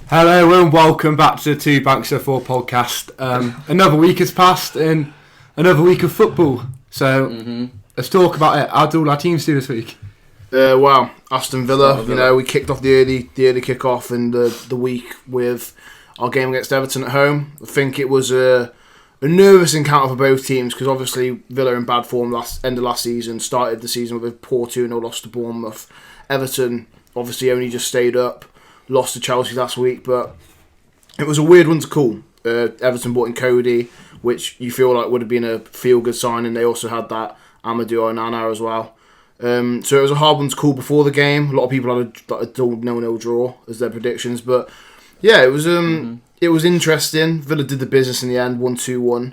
Hello and welcome back to the Two Banks of Four podcast. Another week has passed and another week of football. So let's talk about it. How do all our teams do this week? Well, Aston Villa, we kicked off the early kick-off in the week with our game against Everton at home. I think it was a nervous encounter for both teams because obviously Villa in bad form end of last season, started the season with a poor 2-0 loss to Bournemouth. Everton obviously only just stayed up, lost to Chelsea last week, but it was a weird one to call. Everton brought in Cody, which you feel like would have been a feel-good sign, and they also had that Amadou Onana as well. So it was a hard one to call before the game. A lot of people had a 0-0 draw as their predictions, but yeah, it was interesting. Villa did the business in the end, 1-2-1,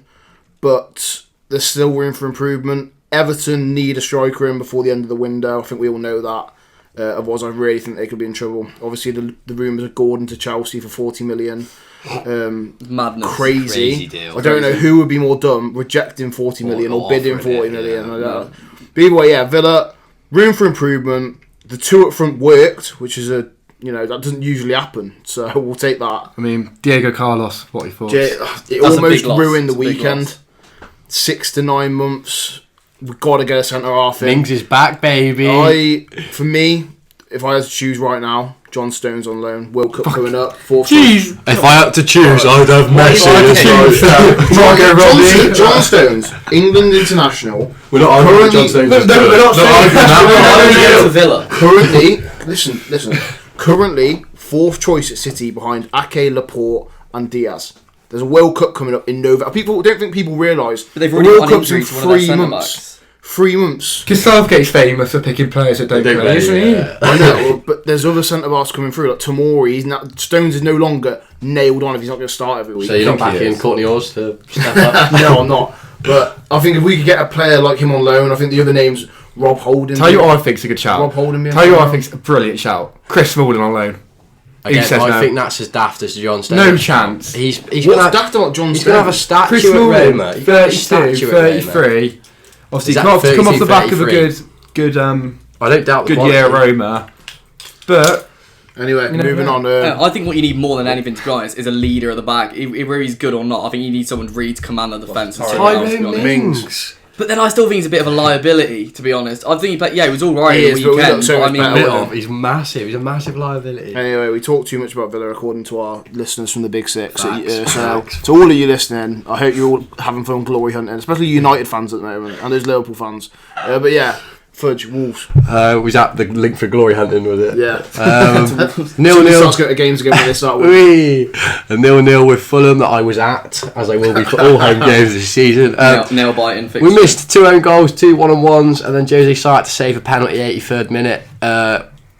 but there's still room for improvement. Everton need a striker in before the end of the window. I think we all know that. Otherwise, I really think they could be in trouble. Obviously, the rumours of Gordon to Chelsea for 40 million. Madness. Crazy Deal. I don't know who would be more dumb, rejecting 40 million or bidding 40 million. But either way, yeah, Villa, room for improvement. The two up front worked, which is that doesn't usually happen. So we'll take that. I mean, Diego Carlos, what are your thoughts? It almost ruined the weekend. 6 to 9 months. We've got to get a centre half in. Mings is back, baby. For me, if I had to choose right now, John Stones on loan. World Cup coming up. Jeez. If I had to choose, I'd have Messi. John Stones, England international. We're not arguing John Stones. We're not arguing Villa. Currently, listen. Currently, fourth choice at City behind Ake, Laporte, and Diaz. There's a World Cup coming up in November. People don't think people realise. But they've already World got an Cup's in injury to one of their 3 months. centre-backs. 3 months. Because Southgate's famous for picking players that don't play, isn't he? I know, but there's other centre-backs coming through, like Tomori. Stones is no longer nailed on if he's not going to start every week. So you're not backing Courtney Oars to step up? No, I'm not. But I think if we could get a player like him on loan, I think the other name's Rob Holding. Tell you what I think's a good shout. Rob Holding. Tell you what I think's a brilliant shout. Chris Smalling on loan. Again, I think that's as daft as John Stones. No chance. He's What's gonna daft about John Stones? He's going to have a statue Chris at Smalling, Roma. 32, 33. Obviously, come off the back of a good I don't doubt the good year at Roma. But anyway, moving on. I think what you need more than anything, to be honest, is a leader at the back. Whether he's good or not, I think you need someone to really command the defence. Mings. But then I still think he's a bit of a liability, to be honest. I think he was all right He at is, the but we weekend. look so much better. He's massive. He's a massive liability. Anyway, we talk too much about Villa according to our listeners from the Big Six. So to all of you listening, I hope you're all having fun glory hunting, especially United fans at the moment and those Liverpool fans. But yeah, Fudge, Wolves. Was that the link for glory hunting, was it? Yeah. 0-0. Go to games again when they start. A 0-0 with Fulham that I was at, as I will be for all home games this season. Nail biting. We missed 2 own goals, 2 1-on-1s, and then Jose Sarr had to save a penalty 83rd minute.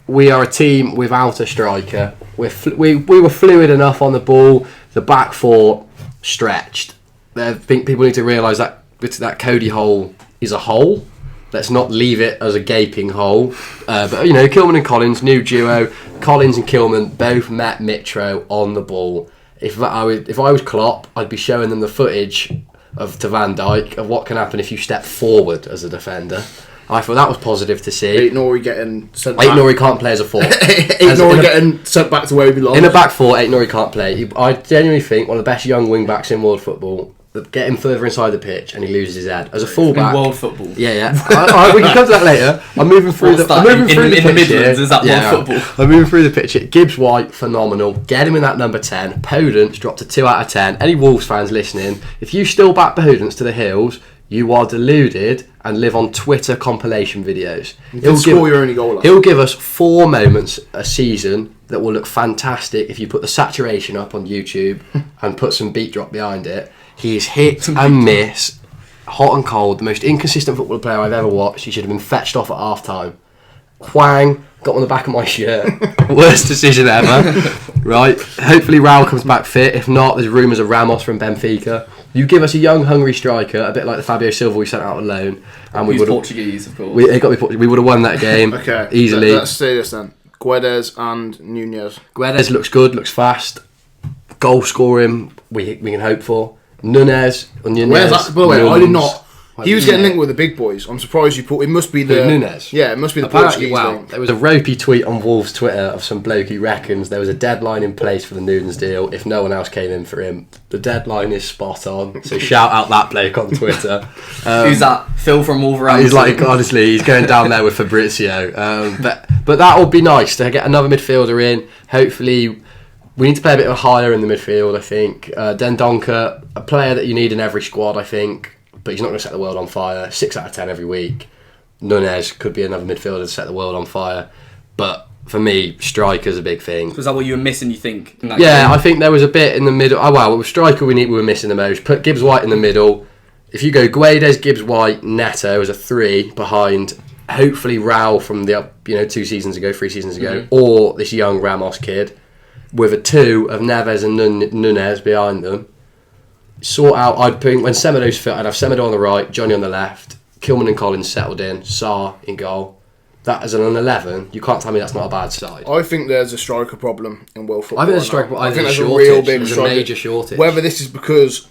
We are a team without a striker. We were fluid enough on the ball. The back four stretched. I think people need to realise that Cody hole is a hole. Let's not leave it as a gaping hole. But Kilman and Collins, new duo. Collins and Kilman both met Mitro on the ball. If I was Klopp, I'd be showing them the footage to Van Dijk of what can happen if you step forward as a defender. I thought that was positive to see. Aït-Nouri getting sent back. Aït-Nouri can't play as a 4. Aït-Nouri getting sent back to where he belongs. In a back 4, Aït-Nouri can't play. I genuinely think one of the best young wing backs in world football. Get him further inside the pitch and he loses his head. As a fullback, in world football. Yeah. We can come to that later. I'm moving through the Midlands. Is that world football? I'm moving through the pitch here. Gibbs White, phenomenal. Get him in that number 10. Podence dropped to 2 out of 10. Any Wolves fans listening, if you still back Podence to the hills, you are deluded and live on Twitter compilation videos. He'll score your only goal. He'll give us 4 moments a season that will look fantastic if you put the saturation up on YouTube and put some beat drop behind it. He is hit and miss, hot and cold, the most inconsistent football player I've ever watched. He should have been fetched off at half time. Whang, got on the back of my shirt. Worst decision ever. Right. Hopefully Raul comes back fit. If not, there's rumours of Ramos from Benfica. You give us a young, hungry striker, a bit like the Fabio Silva we sent out on loan, and we would Portuguese, of course. We would have won that game easily. Let's say this then: Guedes and Nunez. Guedes looks good, looks fast. Goal scoring, we can hope for. Nunez. Where's that? By the way, I did not He was getting linked with the big boys. I'm surprised you put. It must be the Nunez. Yeah, it must be the Apparently, Portuguese link. there was a ropey tweet on Wolves Twitter of some bloke who reckons there was a deadline in place for the Nunez deal if no one else came in for him. The deadline is spot on. So shout out that bloke on Twitter. Who's that? Phil from Wolverhampton. He's like, honestly, he's going down there with Fabrizio. But that would be nice to get another midfielder in. Hopefully, we need to play a bit higher in the midfield, I think. Dendoncker, a player that you need in every squad, I think. But he's not going to set the world on fire. 6 out of 10 every week. Nunez could be another midfielder to set the world on fire. But for me, striker's a big thing. So is that what you were missing, you think? In that Yeah, game? I think there was a bit in the middle. Oh, well, with striker we were missing the most. Put Gibbs White in the middle. If you go Guedes, Gibbs White, Neto as a 3 behind, hopefully Raul from the 3 seasons ago, or this young Ramos kid, with a 2 of Neves and Nunez behind them. Sort out, I'd think when Semedo's fit, I'd have Semedo on the right, Johnny on the left, Kilman and Collins settled in, Sarr in goal. That as an 11, you can't tell me that's not a bad side. I think there's a striker problem in world football. I think there's a right striker. now. I think there's a shortage. real big There's a striker. major shortage. Whether this is because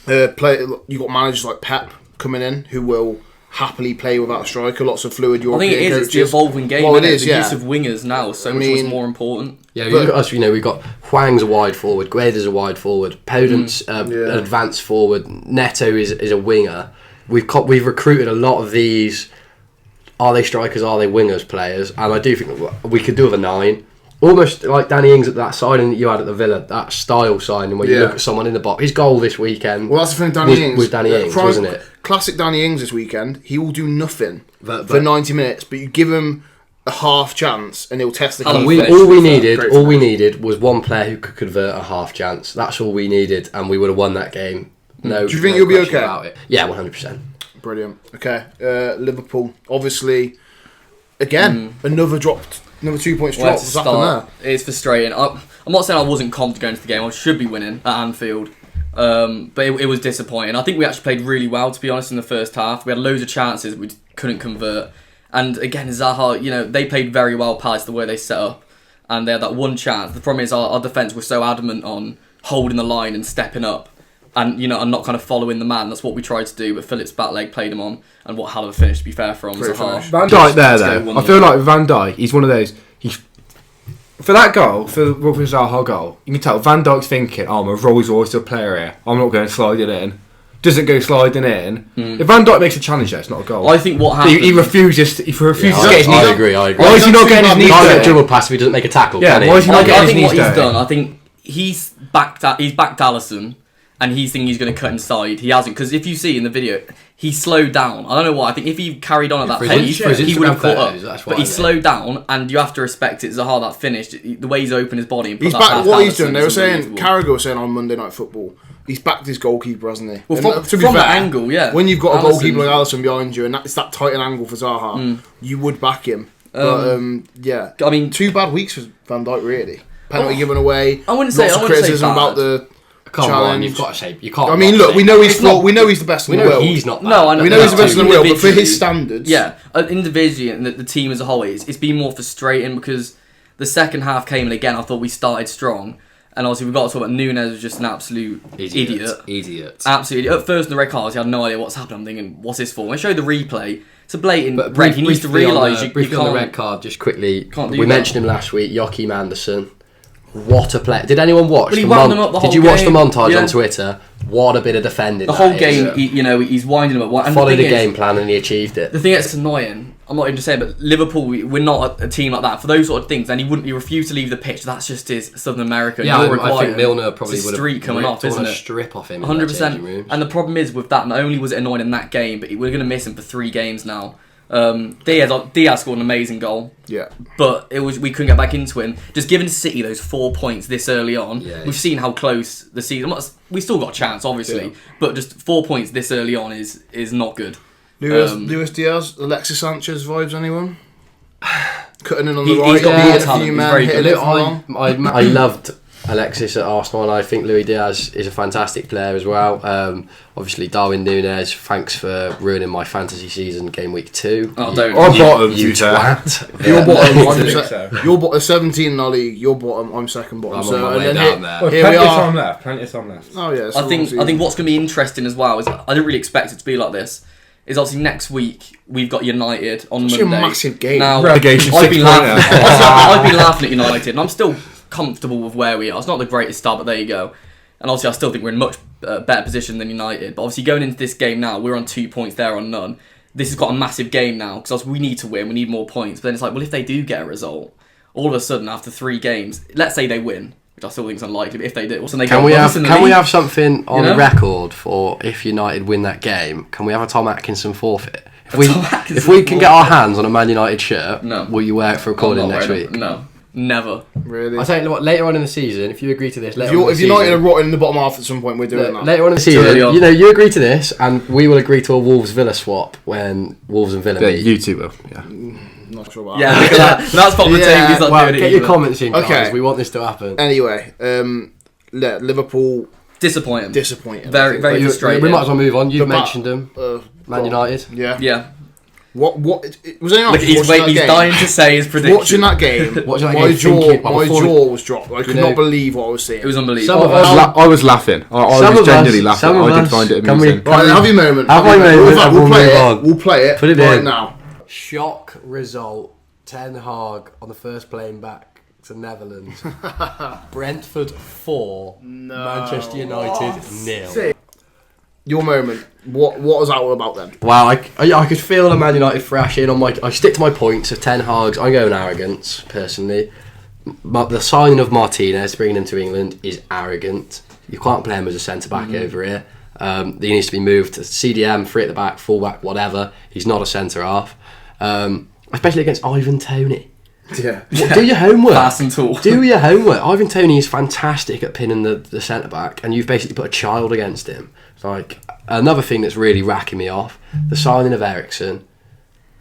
you got managers like Pep coming in who will happily play without a striker. Lots of fluid I European think it is. coaches. It's the evolving game. Well, it isn't is, The yeah. use of wingers now is so much more important. Yeah, look at us. We've got Hwang's a wide forward, Guedes a wide forward, Podent's an advanced forward, Neto is a winger. We've recruited a lot of these. Are they strikers? Are they wingers players? And I do think we could do with a 9. Almost like Danny Ings at that signing that you had at the Villa, that style signing where you look at someone in the box. His goal this weekend. Well, that's the thing, Danny Ings. Was Danny Ings, wasn't it? Classic Danny Ings this weekend. He will do nothing But- for 90 minutes, but you give him a half chance and he'll test the And keeper. we- All we Great needed was one player who could convert a half chance. That's all we needed, and we would have won that game. No. Do you think no you'll be question okay? about it. Yeah, 100%. Brilliant. Okay, Liverpool. Obviously, again, another 2 points Where drop. to What's happened start? It's frustrating. I'm not saying I wasn't confident going into the game. I should be winning at Anfield. But it was disappointing. I think we actually played really well, to be honest, in the first half. We had loads of chances we couldn't convert. And again, Zaha, they played very well past the way they set up. And they had that one chance. The problem is our defence was so adamant on holding the line and stepping up. And, and not kind of following the man. That's what we tried to do. But Phillips' back leg played him on. And what hell of a finish, to be fair, from Great Zaha. finish. Van Dijk there, Let's go though. 1-0. I feel like Van Dijk, he's one of those. For that goal, for the Zaha goal, you can tell Van Dijk's thinking, I'm a Rolls Royce player here. I'm not going to slide it in. Doesn't go sliding in. If Van Dijk makes a challenge there, it's not a goal. I think what happened... He refuses to get his knees I down. agree. Why is he not getting his knees Can't get down? dribble past if he doesn't make a tackle. Yeah, can he? why is he not I getting his think knees what he's down? done, I think he's backed Alisson, and he's thinking he's going to cut inside. He hasn't, because if you see in the video, he slowed down. I don't know why. I think if he carried on at that pace, he would have caught up. But he slowed down, and you have to respect it. Zaha that finished, the way he's opened his body and put He's that back. past What he's Alisson done, they is were saying, unbelievable. Carragher was saying on Monday Night Football, he's backed his goalkeeper, hasn't he? Well, And, from to be fair, that angle, yeah. When you've got a Alisson- goalkeeper like Alisson behind you, and it's that tight an angle for Zaha, you would back him. But yeah, I mean, 2 bad weeks for Van Dijk, really. Penalty given away. I wouldn't say- lots I of wouldn't say criticism bad. about the Come challenge. on, you've got to say you can't. I mean, look, we know he's the best We in the know world. he's not. No, I know. We know he's the best in the world, but for Individually- his standards, Yeah, individually and the team as a whole, it's been more frustrating because the second half came, and again, I thought we started strong. And obviously, we've got to talk about Nunez was just an absolute idiot. Absolutely. At first, in the red card, I had no idea what's happening. I'm thinking, what's this for? When I showed the replay, it's a blatant red. He needs to realise you briefly can't. on the red card, just quickly. Can't do We that. mentioned him last week, Joachim Anderson. What a player! Did anyone watch? But he the wound them up the Did whole you watch the game. montage Yeah. on Twitter? What a bit of defending! The that whole is. game, he's winding them up. And Followed the the thing is, game plan and he achieved it. The thing that's annoying, I'm not even just saying, but Liverpool, we're not a team like that. For those sort of things, and he refused to leave the pitch. That's just his Southern American. Yeah, You're I think required. Milner probably It's a would have streak coming off, isn't a it? strip off him. 100%. And the problem is with that, not only was it annoying in that game, but we're going to miss him for 3 games now. Diaz scored an amazing goal, yeah. but we couldn't get back into it. And just giving City those 4 points this early on, Yeah. we've seen how close the season. We still got a chance, obviously, but just 4 points this early on is not good. Luis Diaz, Alexis Sanchez vibes, anyone? Cutting in on the He's right, got beating more a talent, few he's men, very hitting good. it from long. I loved Alexis at Arsenal, and I think Luis Diaz is a fantastic player as well. Obviously, Darwin Núñez, thanks for ruining my fantasy season game week 2. Oh, don't. Or bottom, You twat. You're bottom. so. You're 17 in our league. You're bottom. I'm second bottom. I'm so on my way and down then there. Well, here we plenty of are. time left. Plenty of time left. Oh yeah. I think what's going to be interesting as well is I didn't really expect it to be like this. Is obviously next week we've got United on It's Monday. a massive game. Now, Relegation I've been 6 laughing. I've been laughing at United, and I'm still comfortable with where we are. It's not the greatest start, but there you go. And obviously, I still think we're in much better position than United. But obviously, going into this game now, we're on 2 points. They're on none. This has got a massive game now because we need to win. We need more points. But then it's like, well, if they do get a result, all of a sudden after 3 games, let's say they win, which I still think is unlikely. But if they do, well, they Can we have something on You know? record for if United win that game? Can we have a Tom Atkinson forfeit? Tom Atkinson If we can get forfeit? our hands on a Man United shirt, No. will you wear it for recording next week? No, never. Really. I tell you what, later on in the season, if you agree to this, If United are rotting in the bottom half at some point, we're doing that. later on in the Too early season, on. you know, you agree to this, and we will agree to a Wolves Villa swap when Wolves and Villa Yeah, meet. you two will. Yeah. Not sure about Yeah, that. look at that. That's what the Yeah, team is not Well, doing it get your either. comments in, guys. Okay. We want this to happen. Anyway, Liverpool Disappointing. disappointing. Very, I think. very We frustrating. might as well move on. You've The mentioned them, Man United. Yeah. Yeah. What? Was anyone Look, else he's watching that he's game? dying to say his prediction. Watching that game, Watching that my game, jaw, thinking, well, my before- jaw was dropped. I could know- not believe what I was seeing. It was Some unbelievable. of us- I was laughing. I was genuinely laughing. some of I did us- find it can we- amusing. Right, have your moment. Have my moment, In fact, and we'll we'll play move it. on. We'll play it. Put it right in. now. Shock result. Ten Hag on the first plane back to Netherlands. Brentford 4, Manchester United 0. Your moment. What was that all about then? Wow, I could feel the Man United thrashing on my. I stick to my points of Ten Hag's. I'm going arrogance personally. But the signing of Martinez, bringing him to England, is arrogant. You can't play him as a centre back over here. He needs to be moved to CDM, free at the back, full back, whatever. He's not a centre half. Especially against Ivan Toney. Yeah. Do your homework. Fast and tall. Do your homework. Ivan Toney is fantastic at pinning the centre back, and you've basically put a child against him. Like, another thing that's really racking me off: the signing of Eriksen,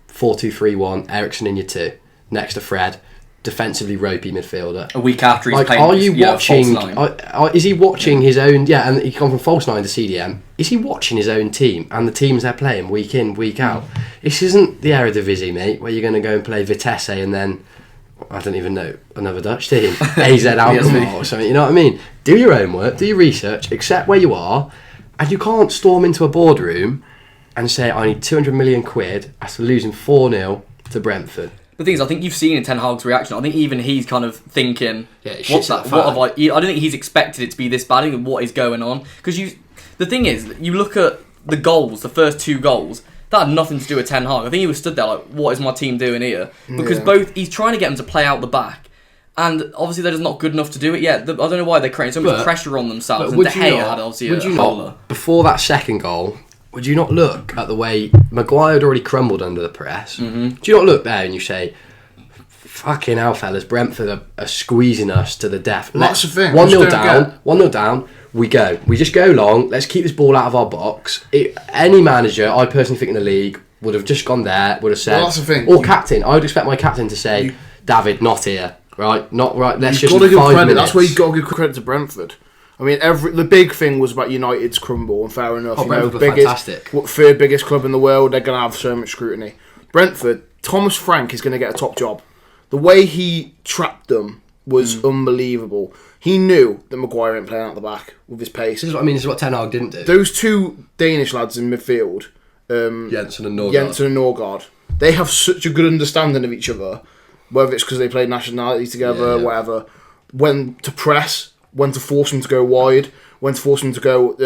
4-2-3-1. Eriksen in your 2, next to Fred, defensively ropey midfielder. A week after he's Like, playing. are you false watching? nine. Is he watching his own? Yeah, and he's gone from false 9 to CDM. Is he watching his own team and the teams they're playing week in, week out? This isn't the Eredivisie, mate, where you're going to go and play Vitesse and then I don't even know another Dutch team, AZ Alkmaar or something. You know what I mean? Do your homework, do your research, accept where you are, and you can't storm into a boardroom and say I need 200 million quid after losing 4-0 to Brentford. The thing is, I think you've seen in Ten Hag's reaction. I think even he's kind of thinking, Yeah, it "What's shits that? at What the have I?" I don't think he's expected it to be this bad. I think what is going on because the thing is, you look at the goals, the first 2 goals. That had nothing to do with Ten Hag. I think he was stood there like, "What is my team doing here?" Because he's trying to get them to play out the back, and obviously they're just not good enough to do it yet. I don't know why they're creating so much But- pressure on themselves. And would De you Gea not- had obviously would a you bowler. not, before that second goal, would you not look at the way Maguire had already crumbled under the press? Mm-hmm. Do you not look there and you say, fucking hell, fellas, Brentford are squeezing us to the death. That's the thing, 1-0 I just don't down, get- 1-0 down, we go. We just go long, let's keep this ball out of our box. Any manager, I personally think in the league, would have just gone there, would have said, Well, that's the thing. or captain, I would expect my captain to say, David, not here, right? Not right, let's You've just got to give 5 credit. minutes. That's where you've got to give credit to Brentford. I mean, the big thing was about United's crumble, and fair enough. Oh, you know, Brentford were fantastic. third biggest club in the world. They're going to have so much scrutiny. Brentford, Thomas Frank is going to get a top job. The way he trapped them was unbelievable. He knew that Maguire ain't playing out the back with his pace. This is what I mean, this is what Ten Hag didn't do. Those 2 Danish lads in midfield, Jensen and Norgard. Jensen and Norgard, they have such a good understanding of each other, whether it's because they played nationalities together, Yeah. whatever. When to press, when to force them to go wide, when to force them to go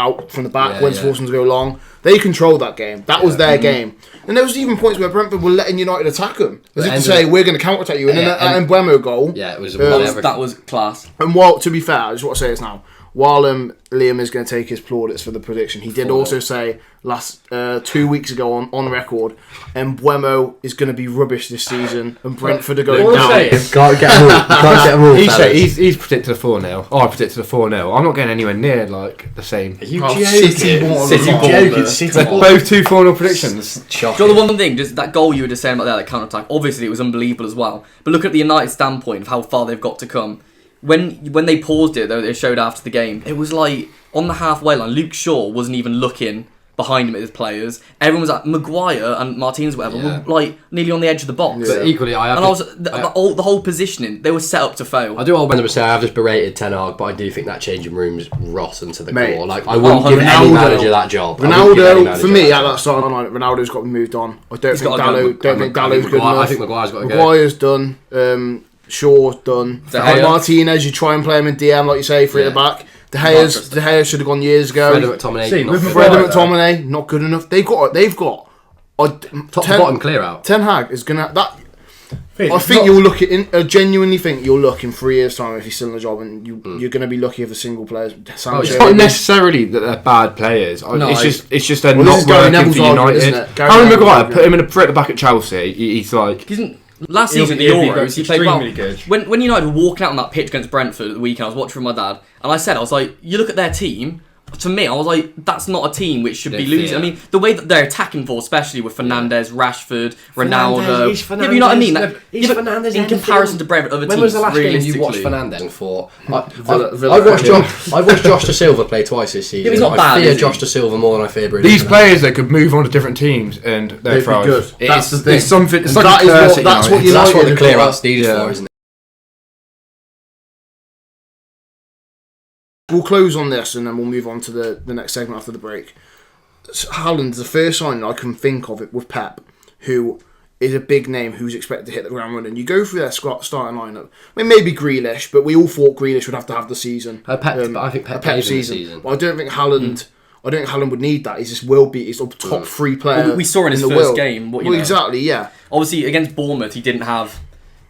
out from the back, Yeah, when to force them to go long. They controlled that game. That was their game. And there was even points where Brentford were letting United attack them. As if to say, we're going to counter-attack you. And then that Mbeumo goal. Yeah, it was That was class. And while, to be fair, I just want to say this now. While Liam is going to take his plaudits for the prediction, he did also say 2 weeks ago on record, Mbeumo is going to be rubbish this season, and Brentford are going What down. I'm saying- Can't get them all. Can't get them all. He's predicted a 4-0. I predicted a 4-0. I'm not getting anywhere near like the same. Are you Oh, joking? City ball. City ball. joking? City They're ball. both 2 4-0 predictions. Do you know the one thing, just that goal you were just saying about there, that counter-attack, obviously it was unbelievable as well. But look at the United standpoint of how far they've got to come. when they paused it, though, they showed after the game, it was like on the halfway line, Luke Shaw wasn't even looking behind him at his players. Everyone was at Maguire and Martinez, whatever, were like nearly on the edge of the box. But equally, the whole positioning, they were set up to fail. I do all remember saying I've just berated Ten Hag, but I do think that changing room's rotten to the Mate, core. Like I wouldn't give any manager that job. Ronaldo, for me, at that starting line, Ronaldo's got moved on. I don't think Dallow's good enough. I think Maguire's got to go. Maguire's done. Shaw's done. Martinez, you try and play him in DM, like you say, three at the back. De Gea should have gone years ago. Fred McTominay, not good enough. They've got top to bottom clear out. Ten Hag is gonna that. I think you'll look at. I genuinely think you'll look in 3 years' time if he's still in the job, and you're going to be lucky if a single player. It's not necessarily that they're bad players. No, it's just they're not working for United. Harry Maguire, put him in at the back at Chelsea. He's like. Last season at the Euros, he played well. Good. When United were walking out on that pitch against Brentford at the weekend, I was watching with my dad, and I was like, you look at their team. To me, I was like, that's not a team which should be losing. I mean, the way that they're attacking for, especially with Fernandes, Rashford, Ronaldo. Yeah, you know what I mean? Fernandes in comparison to Brentford, other teams. When was the last game you watched Fernandes and thought? I've watched Josh Da Silva play twice this season. Yeah, he's not bad. I fear Josh Da Silva more than I fear Bruno. These players that could move on to different teams and they're good. That's the thing. It's something. It's like that's what the clear out's needed for, isn't it? We'll close on this and then we'll move on to the next segment after the break. Haaland's the first sign I can think of it with Pep, who is a big name who's expected to hit the ground running. You go through their starting lineup. I mean, maybe Grealish, but we all thought Grealish would have to have the season. I think Pep season. But I don't think Haaland. I don't think Haaland would need that. He's just he's a top 3 player. Well, we saw in his first game. Exactly, yeah. Obviously, against Bournemouth, he didn't have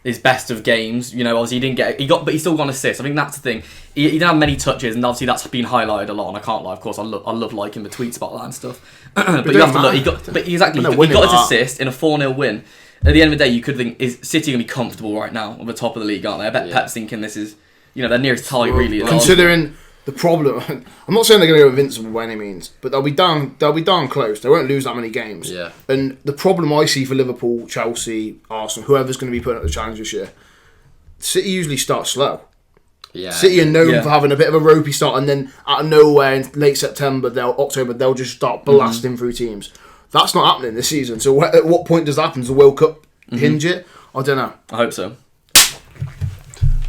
his best of games. Obviously but he still got an assist. I think that's the thing. He didn't have many touches, and obviously that's been highlighted a lot. And I can't lie, of course, I love liking the tweets about that and stuff. but you have to look. He got his assist in a 4-0 win. At the end of the day, you could think, is City going to be comfortable right now at the top of the league, aren't they? I bet Pep's thinking this is, their nearest tie really. Considering the problem, I'm not saying they're going to go invincible by any means, but they'll be down close. They won't lose that many games. Yeah. And the problem I see for Liverpool, Chelsea, Arsenal, whoever's going to be putting up the challenge this year, City usually start slow. Yeah. City are known for having a bit of a ropey start, and then out of nowhere in late September, October, they'll just start blasting through teams. That's not happening this season. So at what point does that happen? Does the World Cup hinge it? I don't know. I hope so.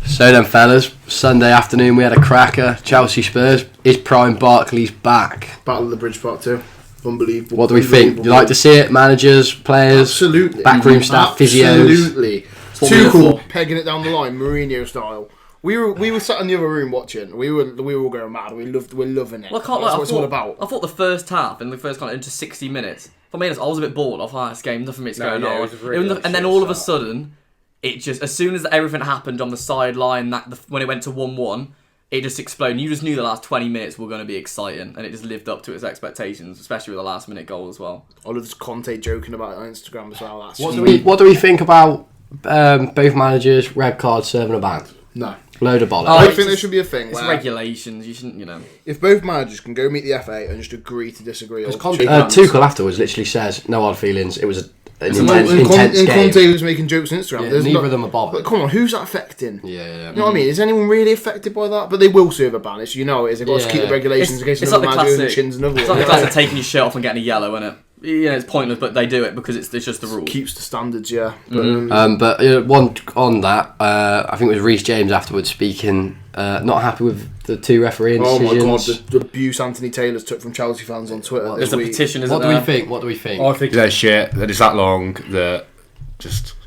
So then, fellas, Sunday afternoon we had a cracker. Chelsea Spurs. Is Prime Barkley's back? Battle of the Bridge Part 2. Unbelievable. What do we think? Do you like to see it? Managers, players, absolutely. Backroom staff, physios. Absolutely. Tuchel pegging it down the line, Mourinho style. We were sat in the other room watching. We were all going mad. We're loving it. Well, That's what it's all about. I thought the first half and the first kind of into 60 minutes. If I'm honest, I was a bit bored of this game. Nothing was going on. And then all of a sudden, it just, as soon as everything happened on the sideline, when it went to 1-1, it just exploded. You just knew the last 20 minutes were going to be exciting, and it just lived up to its expectations, especially with the last minute goal as well. I love Conte joking about it on Instagram as well. What do we think about both managers? Red card serving a ban? No. Load of bollocks. I think there should be a thing it's where regulations. You shouldn't, if both managers can go meet the FA and just agree to disagree. Tuchel afterwards literally says, "No hard feelings. It was an intense game." Conte was making jokes on Instagram. Yeah, neither of them are bothered. But come on, who's that affecting? Yeah. You know what I mean? Is anyone really affected by that? But they will serve a ban. They've got to keep the regulations in case another manager chins another one. It's like the class of taking your shirt off and getting a yellow, isn't it? It's pointless, but they do it because it's just the rule. Keeps the standards, yeah. But one on that, I think it was Reece James afterwards speaking, not happy with the 2 refereeing decisions. Oh my god, the abuse Anthony Taylor's took from Chelsea fans on Twitter. There's a petition, isn't there? What do we think? I think they're shit. That it's that long that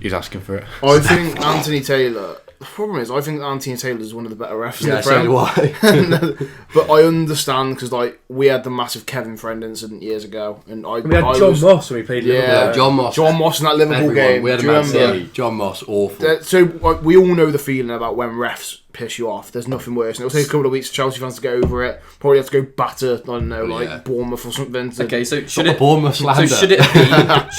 he's asking for it. I think Anthony Taylor. The problem is, I think Anthony Taylor is one of the better refs in the Prem. So do I. But I understand because we had the massive Kevin Friend incident years ago, and we had John Moss when we played Liverpool. Yeah, John Moss in that Liverpool game. We had do you remember? John Moss, awful. So we all know the feeling about when refs piss you off. There's nothing worse. And it'll take a couple of weeks for Chelsea fans to get over it. Probably have to go batter, I don't know, Bournemouth or something. Okay, so should it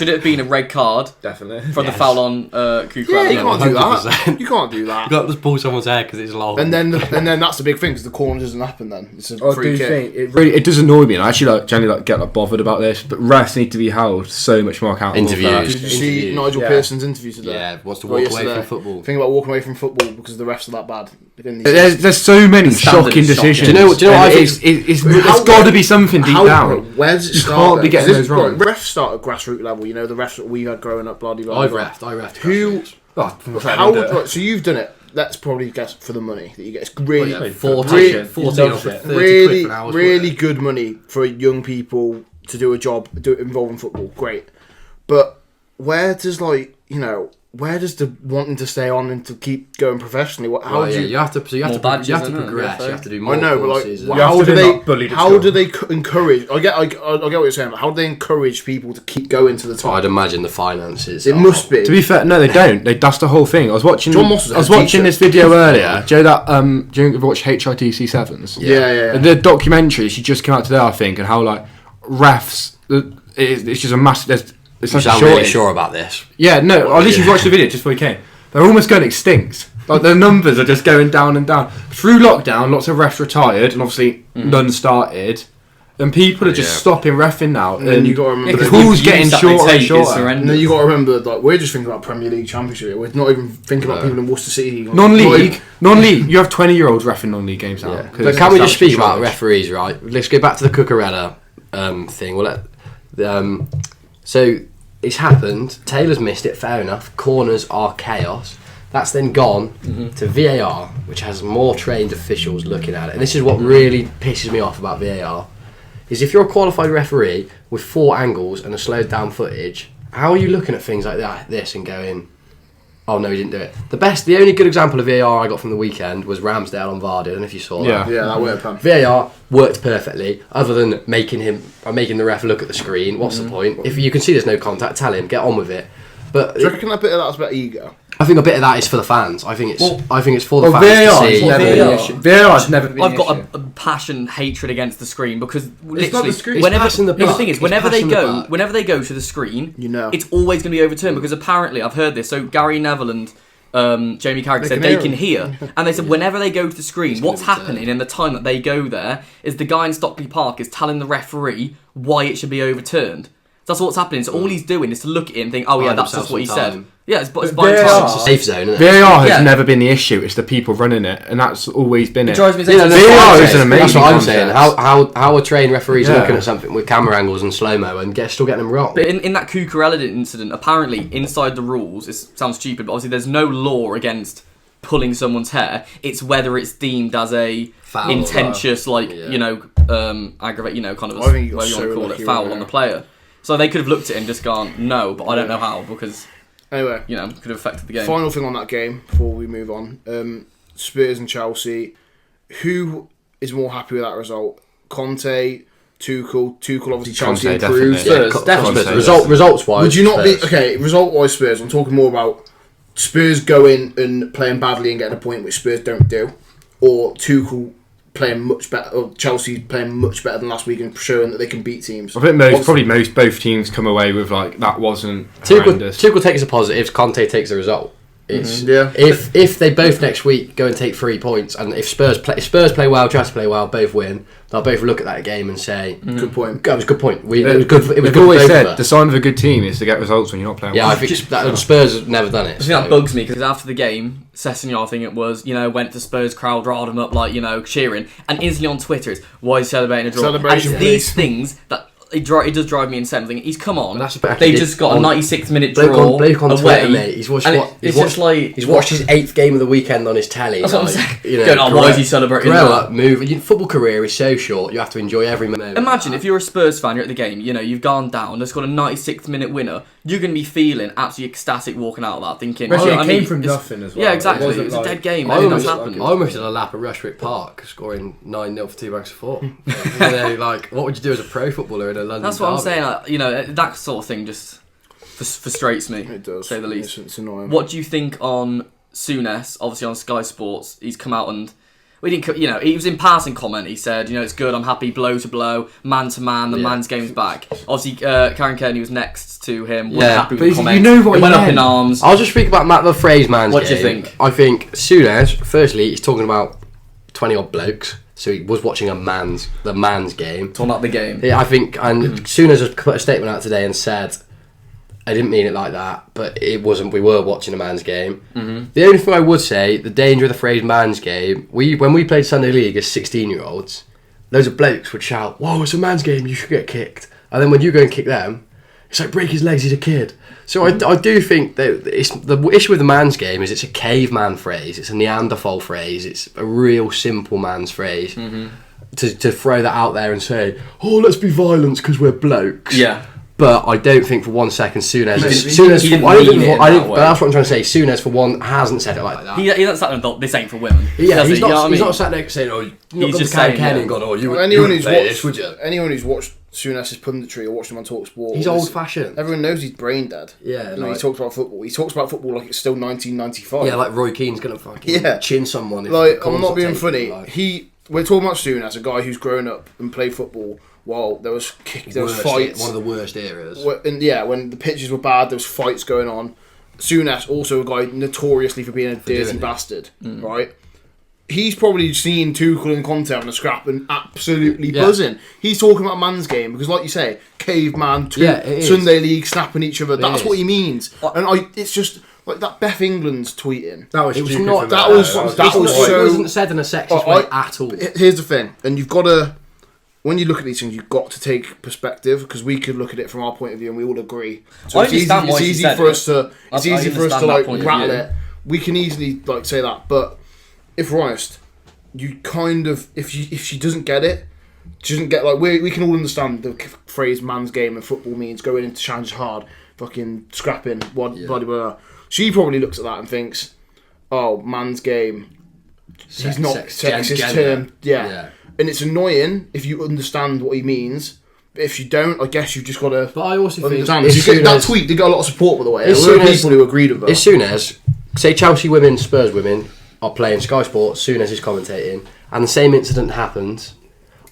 have been a red card? Definitely. For the foul on Cucurella? Yeah, you can't do that. You can't do that. You got to just pull someone's hair because it's long. And then that's the big thing because the corner doesn't happen then. It's a free kick. It does annoy me, and I actually generally get bothered about this. But refs need to be held so much more accountable. Did you see Nigel Pearson's interview today? Yeah, wants to walk away from football. Think about walking away from football because the refs are that bad. There's so many shocking decisions. Do you know what I think? It's got to be something deep down. Where does it You start? can't be getting those wrong. Refs start at grassroots level. You know, the refs that we had growing up, blah, blah, blah. I refed. Who? So you've done it. Let's probably guess for the money that you get. It's really, 14 really good money for young people to do a job involving football. Great, but where does where does the wanting to stay on and to keep going professionally? You have to progress. You have to do more. I know, courses. but how do they encourage? I get what you're saying. But how do they encourage people to keep going to the top? I'd imagine the finances. It must be. To be fair, no, they don't. That's the whole thing. I was watching. John Moss was this video earlier. Joe, that do you watch HITC Sevens? Yeah. The documentary. She just came out today, I think, and how refs. It's just a massive. You sound really sure about this. Yeah, no, I literally watched the video just before he came. They're almost going extinct. Like, their numbers are just going down and down. Through lockdown, lots of refs retired, and obviously none started. And people are just stopping reffing now. And you got to remember the pool's getting shorter and shorter. And then you got to remember, we're just thinking about Premier League Championship. We're not even thinking about people in Worcester City. Non-league. You have 20-year-olds reffing non-league games now. Yeah. But can we just speak about referees, right? Let's go back to the Cucurella thing. So it's happened. Taylor's missed it. Fair enough. Corners are chaos. That's then gone to VAR, which has more trained officials looking at it. And this is what really pisses me off about VAR. Is if you're a qualified referee with 4 angles and a slowed down footage, how are you looking at things like this and going, oh no, he didn't do it? The only good example of VAR I got from the weekend was Ramsdale on Vardy. I don't know if you saw that. Yeah, that worked. VAR worked perfectly, other than making the ref look at the screen. What's the point? If you can see there's no contact, tell him, get on with it. But do you reckon a bit of that's about ego? I think a bit of that is for the fans. I think it's for the fans to see. VAR's never been I've got a passion hatred against the screen because literally the screen. The thing is whenever they go to the screen, it's always going to be overturned because apparently I've heard this. So Gary Neville and Jamie Carragher said they can hear, and they said whenever they go to the screen, what's happening in the time that they go there is the guy in Stockley Park is telling the referee why it should be overturned. That's what's happening. So all he's doing is to look at it and think, oh yeah, that's just what he said. Yeah, it's by time. It's a safe zone, isn't it? VAR has never been the issue. It's the people running it, and that's always been it. Drives me VAR is an amazing That's what I'm concept. saying. How are trained referees looking at something with camera angles and slow-mo and still getting them wrong? But in that Cucurella incident, apparently inside the rules, it sounds stupid, but obviously there's no law against pulling someone's hair. It's whether it's deemed as a foul, intensious, aggravate, kind of whatever you want to call it, foul on the player. So they could have looked at it and just gone, no, but I don't know how, because anyway, could have affected the game. Final thing on that game before we move on: Spurs and Chelsea. Who is more happy with that result? Conte, Tuchel. Obviously, Chelsea improved. Definitely. Results wise, would you not be okay? Result wise, Spurs. I'm talking more about Spurs going and playing badly and getting a point, which Spurs don't do, or Tuchel playing much better, or Chelsea playing much better than last week and showing that they can beat teams. I think both teams come away with that wasn't horrendous. Tuchel takes the positives, Conte takes the result. Yeah. If they both next week go and take 3 points, and if Spurs play well, Chelsea play well, both win, they'll both look at that game and say, "Good point." It was a good point. It was good. We've always said the sign of a good team is to get results when you're not playing. Yeah, well. I think Spurs have never done it. I think that bugs me because after the game, Sessegnon, I think it was, went to Spurs crowd, riled them up, cheering, and instantly on Twitter it's why he's celebrating a draw. Celebration, and it's these things that. It does drive me insane. I'm thinking, he's come on. They just got a 96-minute draw Bloke on away. Twitter, mate. He's watched his 8th game of the weekend on his telly. That's what I'm saying. Why is he celebrating grow that? up, move. Your football career is so short. You have to enjoy every moment. Imagine if you're a Spurs fan, you're at the game. You've gone down. There's got a 96th-minute winner. You're going to be feeling absolutely ecstatic walking out of that, thinking. It came from nothing as well. Yeah, exactly. It was a dead game. I almost did a lap at Rushwick Park, scoring 9-0 for 2 bags of 4. What would you do as a pro footballer in a London? That's what I'm saying. That sort of thing just frustrates me. It does, to say the least. It's annoying. What do you think on Souness? Obviously on Sky Sports, he's come out and he was in passing comment. He said, it's good. I'm happy. Blow to blow, man to man. The man's game's back. Obviously, Karen Kearney was next to him. Wasn't happy with the comment. What he went up in arms. I'll just speak about Matt the phrase man's What game. do you think? I think Souness, firstly, he's talking about 20 odd blokes. So he was watching the man's game. Talking about the game. Yeah, I think, and Souness has put a statement out today and said, I didn't mean it like that, but it wasn't. We were watching a man's game. Mm-hmm. The only thing I would say, the danger of the phrase man's game, when we played Sunday League as 16-year-olds, loads of blokes would shout, "Whoa, it's a man's game, you should get kicked." And then when you go and kick them, it's like, break his legs, he's a kid. So I do think that the issue with the man's game is it's a caveman phrase, it's a Neanderthal phrase, it's a real simple man's phrase. Mm-hmm. To throw that out there and say, "Oh, let's be violent because we're blokes." Yeah. But I don't think for 1 second Souness. But that's what I'm trying to say. Souness for one hasn't said it like that. He hasn't sat there and thought this ain't for women. Yeah, he's not. He's not sat there saying, "Oh, he's just saying Kenny and gone, oh, you anyone wouldn't who's play watched this, would you?" Anyone who's watched Souness's punditry or watched him on TalkSport, He's old fashioned. Everyone knows he's brain dead. Yeah, he talks about football. He talks about football like it's still 1995. Yeah, like Roy Keane's gonna fucking chin someone. Like, I'm not being funny. We're talking about Souness, a guy who's grown up and played football while there was fights. One of the worst eras. When the pitches were bad, there was fights going on. Souness, also a guy notoriously for being a dirty bastard, right? He's probably seen Tuchel and Conte having a scrap and absolutely buzzing. He's talking about a man's game because, like you say, caveman, Sunday League, snapping each other. That's what he means. And it's just like that Beth England's tweeting. That was stupid. It wasn't said in a sexist way at all. Here's the thing, and you've got to, when you look at these things, you've got to take perspective because we could look at it from our point of view and we all agree. So it's easy for us to like rattle it. We can easily like say that, but if we're honest, you kind of if she doesn't get it, she doesn't get like we can all understand the phrase "man's game" and football means going into challenge hard, fucking scrapping, blah blah blah. She probably looks at that and thinks, "Oh, man's game." He's not sexist term, and it's annoying if you understand what he means. But if you don't, I guess you've just got to. But I also think that tweet did get a lot of support, by the way. There were people who agreed with her. As soon as, say, Chelsea women, Spurs women are playing Sky Sports, Souness is commentating, and the same incident happens,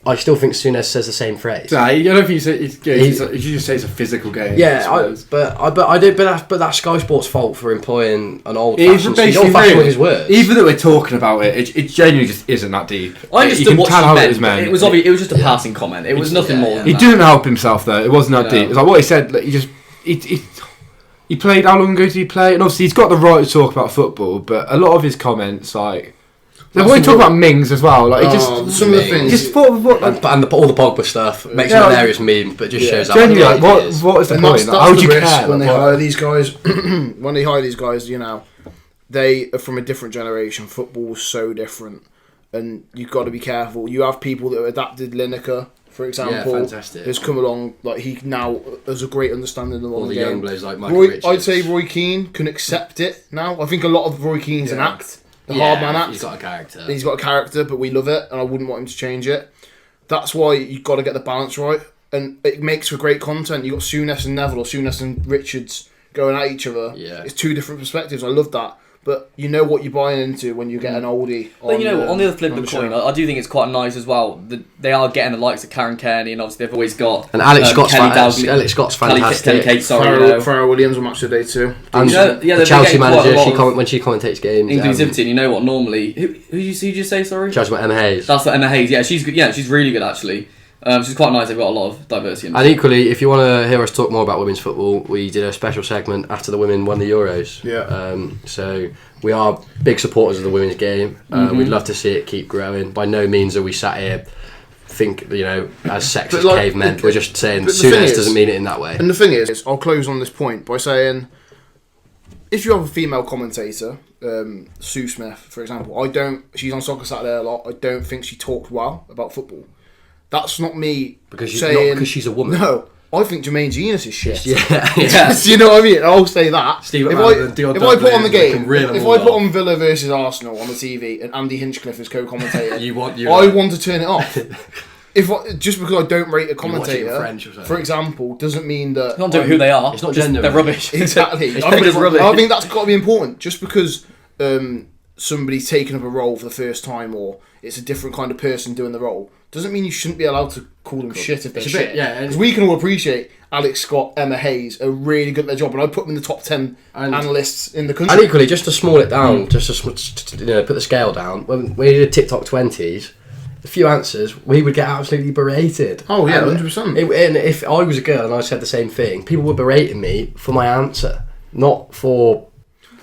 I still think Souness says the same phrase. Nah, I don't think you just say it's a physical game. Yeah, but that's Sky Sports' fault for employing an old-fashioned with his words. Even though we're talking about it, it genuinely just isn't that deep. I understood what she meant. It was obvious. It was just a passing comment. It was nothing more than he that. didn't help himself though. It wasn't that deep. It's like what he said. Like, he played. How long ago did he play? And obviously he's got the right to talk about football, but a lot of his comments, like. When we talk about Mings as well, like some of the things, just all the Pogba stuff makes him an hilarious meme, but just shows that. Genuinely, what is the point? How would you care when they hire these guys? When they hire these guys, you know, they are from a different generation. Football is so different, and you've got to be careful. You have people that have adapted. Lineker, for example, has come along. Like he now has a great understanding of the modern game. Young players like Michael Richards. I'd say Roy Keane can accept it now. I think a lot of Roy Keane's an act. The hard man act. He's got a character. He's got a character, but we love it, and I wouldn't want him to change it. That's why you've got to get the balance right, and it makes for great content. You've got Souness and Neville, or Souness and Richards going at each other. Yeah. It's two different perspectives. I love that. But you know what you're buying into when you get an oldie. But you know, on the other flip of the coin, I do think it's quite nice as well that they are getting the likes of Karen Kearney, and obviously they've always got and Alex Scott's fantastic. Farrell Williams on Matchday too. And the Chelsea manager, when she commentates games, inclusivity. You know what? Normally, who did you just say? Sorry, Chelsea Emma Hayes. That's Emma Hayes. Yeah, she's good. Yeah, she's really good actually. She's quite nice. They've got a lot of diversity. And equally, if you want to hear us talk more about women's football, we did a special segment after the women won the Euros. Yeah. So we are big supporters of the women's game. We'd love to see it keep growing. By no means are we sat here as sexist cavemen. We're just saying Souness doesn't mean it in that way. And the thing is, I'll close on this point by saying, if you have a female commentator, Sue Smith, for example, she's on Soccer Saturday a lot. I don't think she talks well about football. That's not me because she's a woman. No, I think Jermaine Genius is shit. Yeah. Do you know what I mean? I'll say that. If I put on the game, if I put on Villa versus Arsenal on the TV and Andy Hinchcliffe is co-commentator, I want to turn it off. Just because I don't rate a commentator, for example, doesn't mean that. It's not doing who they are. It's not gender. They're rubbish. Exactly. I think that's got to be important. Just because somebody's taken up a role for the first time, or it's a different kind of person doing the role, doesn't mean you shouldn't be allowed to call them shit if they're shit. Because we can all appreciate Alex Scott, Emma Hayes are really good at their job, and I'd put them in the top 10 analysts in the country. And equally, just to small it down, just to put the scale down, when we did TikTok 20s, a few answers, we would get absolutely berated. Oh yeah, And 100%. And if I was a girl and I said the same thing, people were berating me for my answer, not for.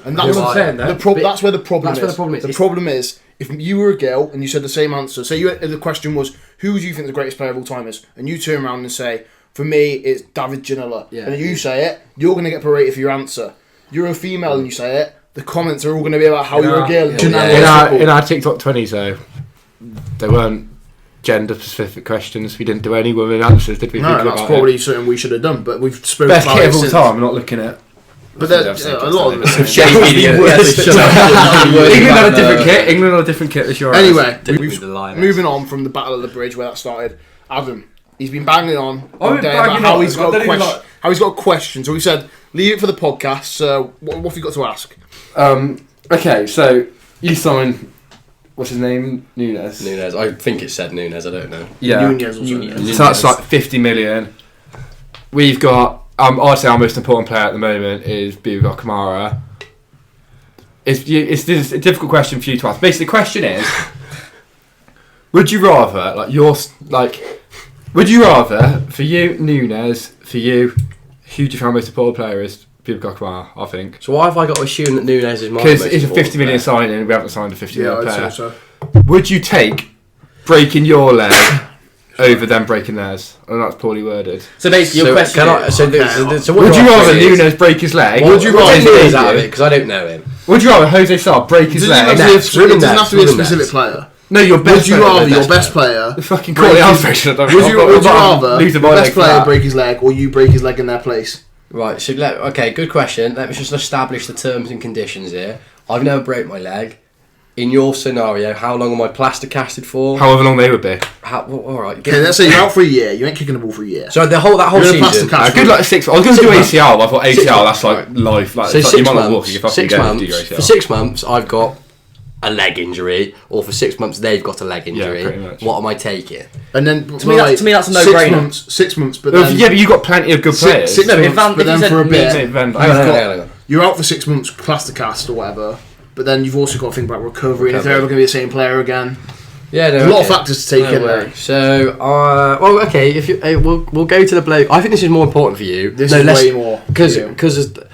And that's what I'm saying, though. That's where the problem That's is. where the problem is. The problem is, if you were a girl and you said the same answer, say the question was, who do you think the greatest player of all time is? And you turn around and say, for me, it's David Ginola. Yeah. And you say it, you're going to get berated for your answer. You're a female and you say it, the comments are all going to be about how you're a girl. In our TikTok 20s, though, there weren't gender-specific questions. We didn't do any women answers, did we? No, that's probably something we should have done, but we've spoken Best about kit it of all since. time. I'm not looking at. But a lot of them. England had a different kit. England had a different kit this year. Anyway, Moving moving on from the Battle of the Bridge where that started. Adam, he's been banging on all been day about banging how on. he's got I a don't even question. How he's got a question. So we said, leave it for the podcast. So what have you got to ask? Okay, so you signed. What's his name? Nunes. I think it said Nunes. I don't know. Yeah. Nunez or something. So that's like 50 million. We've got. I'd say our most important player at the moment is Boubacar Kamara. It's a difficult question for you to ask. Basically, the question is: would you rather would you rather for you Nunes, for you, who do you think our most important player is? Boubacar Kamara, I think. So why have I got to assume that Nunes is my Because most it's a important 50 million player? signing. We haven't signed a 50 Yeah, million I'd player. say so. Would you take breaking your leg over them breaking theirs? And that's poorly worded. So basically, your question is... So Would you rather Nunes? Nunes break his leg? Would you rather His Nunes out of debut? it? Because I don't know him. Would you rather Jose Sarr break his It leg? doesn't have to be a specific player. No, your best Would you player. rather your best player The fucking break Corley his- Armstrong. Would you rather lose the my best leg for player that? break his leg or you break his leg in their place? Right, so okay, good question. Let me just establish the terms and conditions here. I've never broke my leg. In your scenario, how long am I plaster casted for? However long they would be. All right. Okay, let's say you're out for a year. You ain't kicking the ball for a year. So that whole You're in a season. plaster cast. Good luck 6 months. I was going to do 6 ACL, but I thought 6 ACL, months, that's like right. life. Like, So it's like you 6 might not walk months. if you fucking 6 go and do your months. ACL. For 6 months, I've got a leg injury, or for 6 months they've got a leg injury. pretty much. What am I taking? And then To me, that's a no-brainer. 6 months, but Well, then yeah, but you've got plenty of good players. six No, but months, Van- but if then you for a said bit, Mate, Van Dijk. Hang on. you're out for 6 months, plaster cast or whatever. But then you've also got to think about recovery, and if they're Recovery. ever going to be the same player again. Yeah, There's a lot of factors to take in there. So, well, okay. If you, we'll go to the bloke. I think this is more important for you. This is way more because for you.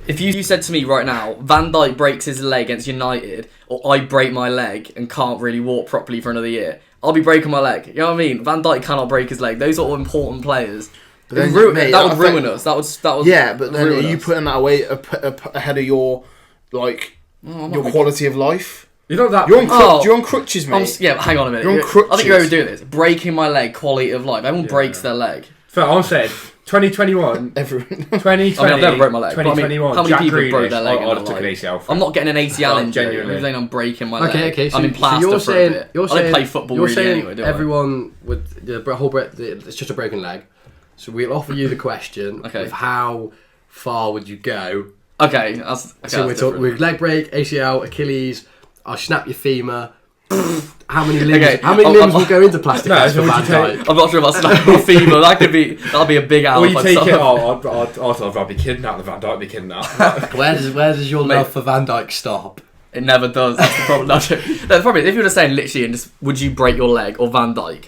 If you said to me right now, Van Dijk breaks his leg against United, or I break my leg and can't really walk properly for another year, I'll be breaking my leg. You know what I mean? Van Dijk cannot break his leg. Those are all important players. But then, mate, that would ruin us. That would Yeah, but then are ruin you us. putting that away ahead of your your quality of life? You're not that. You're on crutches, mate. Yeah, hang on a minute. You're on I think you're crutches. overdoing this. Breaking my leg, quality of life. Everyone breaks their leg. Fair, I'm saying 2021. Everyone. 2020, I mean, I've never broke my leg. But I mean, 2021. how many Jack people Grealish, broke their leg? I'd in have their took an life? ACL. I'm not getting an ACL injury. Genuinely. I'm saying I'm breaking my leg. Okay. So, I'm in plaster you're for saying, a bit. You're I saying don't play football you're really saying anyway, do I? everyone with the whole it's just a broken leg. So we'll offer you the question of how far would you go? Okay, that's So we're talking with leg break, ACL, Achilles. I'll snap your femur. How many limbs? Okay, How many limbs will go into plastic cast for so would Van you Dijk? I'm not sure about snapping my femur. That'll be a big hour. Or you take it. I'd rather be kidnapped than Van Dijk be kidnapped. Where does your love for Van Dijk stop? It never does. That's the problem. No, the problem is, if you were saying literally, and just would you break your leg or Van Dijk?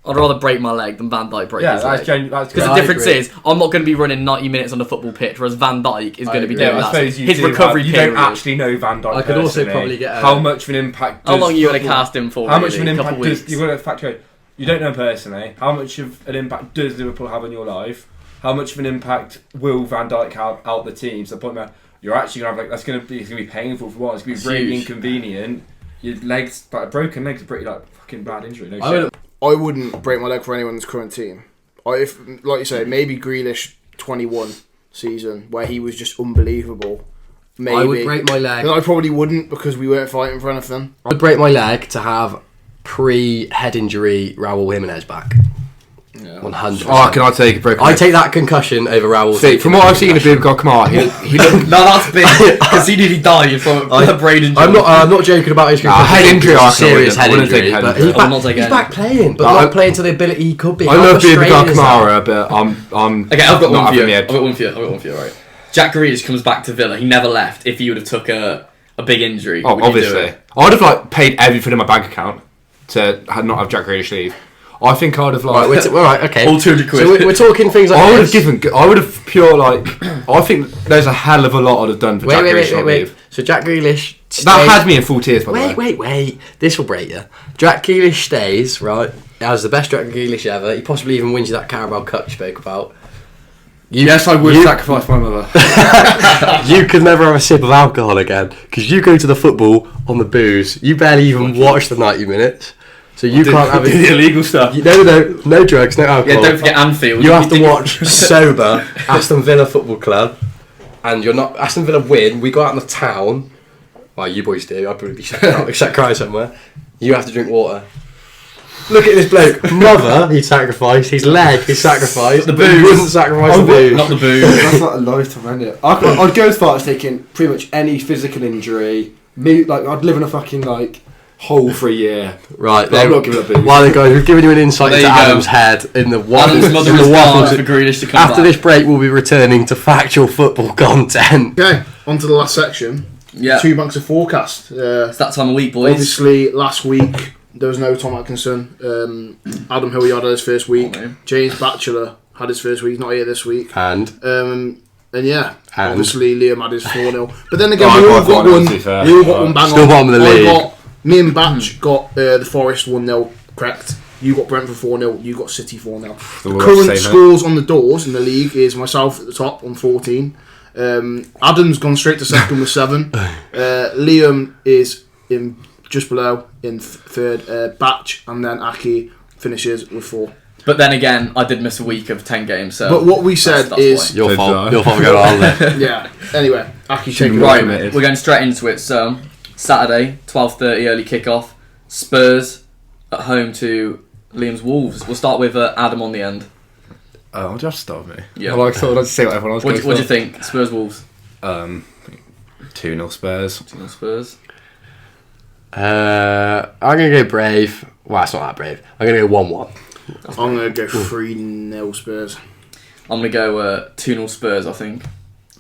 I'd rather break my leg than Van Dijk break Yeah, his that's leg. that's Because I the difference agree. is, I'm not going to be running 90 minutes on the football pitch, whereas Van Dijk is going to be agree. doing I that. suppose you His do recovery you period. don't actually know Van Dijk. I could also personally. probably get a- how much of an impact. How does long are you going to football- cast him for? How much of an really? impact Couple does weeks. you got to factor? You don't know him personally. How much of an impact does Liverpool have on your life? How much of an impact will Van Dijk have out the team? To the point where you're actually going to have it's going to be painful for one. It's going to be really huge. inconvenient. Your legs, like a broken leg's a pretty fucking bad injury. No I shit. would- I wouldn't break my leg for anyone's current team. If, like you say, maybe Grealish 21 season where he was just unbelievable. Maybe I would break my leg. Then I probably wouldn't because we weren't fighting for anything. I would break my leg to have pre-head injury Raúl Jimenez back. 100%. Oh, can I take a broken I leg? take that concussion over Raúl. See, from what I've seen of Boubacar Kamara, he looked... No, that's big because he nearly died from a brain injury. I'm not joking about his concussion. head injury, It's a I serious head wouldn't take injury. head But injury. he's I will not take he's head back playing, but No, not playing to the ability he could be. I How love frustrating Boubacar is that? Kamara, but I'm Okay, I've got not one for you. having the I've edge. got one for you. Right. Jack Grealish comes back to Villa. He never left. If he would have took a big injury, Oh, would you do obviously. it? I'd have paid everything in my bank account. to not have Jack Grealish leave. I think I'd have Right, like. right, okay. All 200 quid. So we're talking things like I would have this. given. I would have pure like. I think there's a hell of a lot I'd have done for Jack Grealish not leave. So Jack Grealish That had me in full tears. By the way. Wait. This will break you. Jack Grealish stays, right? As the best Jack Grealish ever. He possibly even wins you that Carabao Cup you spoke about. Yes, I would sacrifice my mother. You could never have a sip of alcohol again because you go to the football on the booze. You barely even watch the 90 minutes, so you can't have the illegal stuff. No drugs, no alcohol. Yeah, don't forget Anfield. You have to watch sober Aston Villa Football Club, and you're not. Aston Villa win. We go out in the town. Well, you boys do. I'd probably be sat crying somewhere. You have to drink water. Look at this bloke. Mother, he'd sacrificed. His leg, he'd sacrificed. The but he booze. wouldn't sacrifice the booze. Not the booze. That's like a lifetime, isn't it? I'd go as far as taking pretty much any physical injury. I'd live in a fucking hole for a year. Right, But I'm not giving up booze. Well, guys, we've given you an insight There into you go. Adam's head in the Adam's mother in is the waffles. for Grealish to come After back. this break, we'll be returning to factual football content. Okay, on to the last section. Yeah. 2 banks of forecast. It's that time of week, boys. Obviously, last week there was no Tom Atkinson. Adam Hilliard had his first week. Oh, man. James Batchelor had his first week. He's not here this week. And And yeah, And? obviously Liam had his 4-0. But then again, Oh, we I all got got 4-0 one. to be fair. We all got one bang Still on. bottom of the league. Me and Batch got the Forest 1-0 correct. You got Brentford 4-0. You got City 4-0. The The worst current same, scores on the doors in the league is myself at the top on 14. Adam's gone straight to second with 7. Liam is in just below in third. Batch and then Aki finishes with 4. But then again, I did miss a week of 10 games. So But what we said that's is why. your Good fault. job. Your fault. We go on there. yeah. Anyway, Aki Shouldn't taking be right. committed. We're going straight into it. So Saturday, 12:30 early kickoff. Spurs at home to Liam's Wolves. We'll start with Adam on the end. Oh, I'll just start me. Yeah. I thought I'd say what everyone else What goes do you for. think? Spurs Wolves. 2-0 Spurs. 2-0 Spurs. I'm gonna go brave. Well, it's not that brave. I'm gonna go 1-1. I'm going to go 3-0 Spurs. I'm gonna go 2-0 Spurs. I think.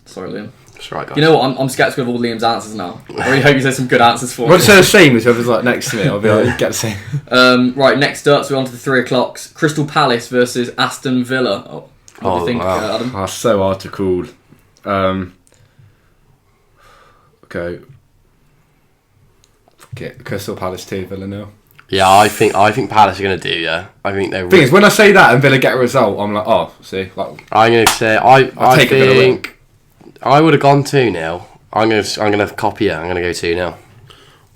Sorry, Liam. That's right, guys. You know what? I'm sceptical of all Liam's answers now. I really hope you say some good answers for If me. I'd say the same as whoever's next to me, I'll be like, get the same. Right, next up, so we're on to the 3 o'clocks. Crystal Palace versus Aston Villa. Oh, what do you think, wow. Adam? That's so hard to call. Okay. Get Crystal Palace 2, Villa 0. Yeah, I think Palace are gonna do. Yeah, I think they. Thing is, when I say that and Villa get a result, I'm like, oh, see, I'm gonna say I take a Villa win. think I would have gone 2-0. I'm gonna copy it. I'm gonna go 2-0.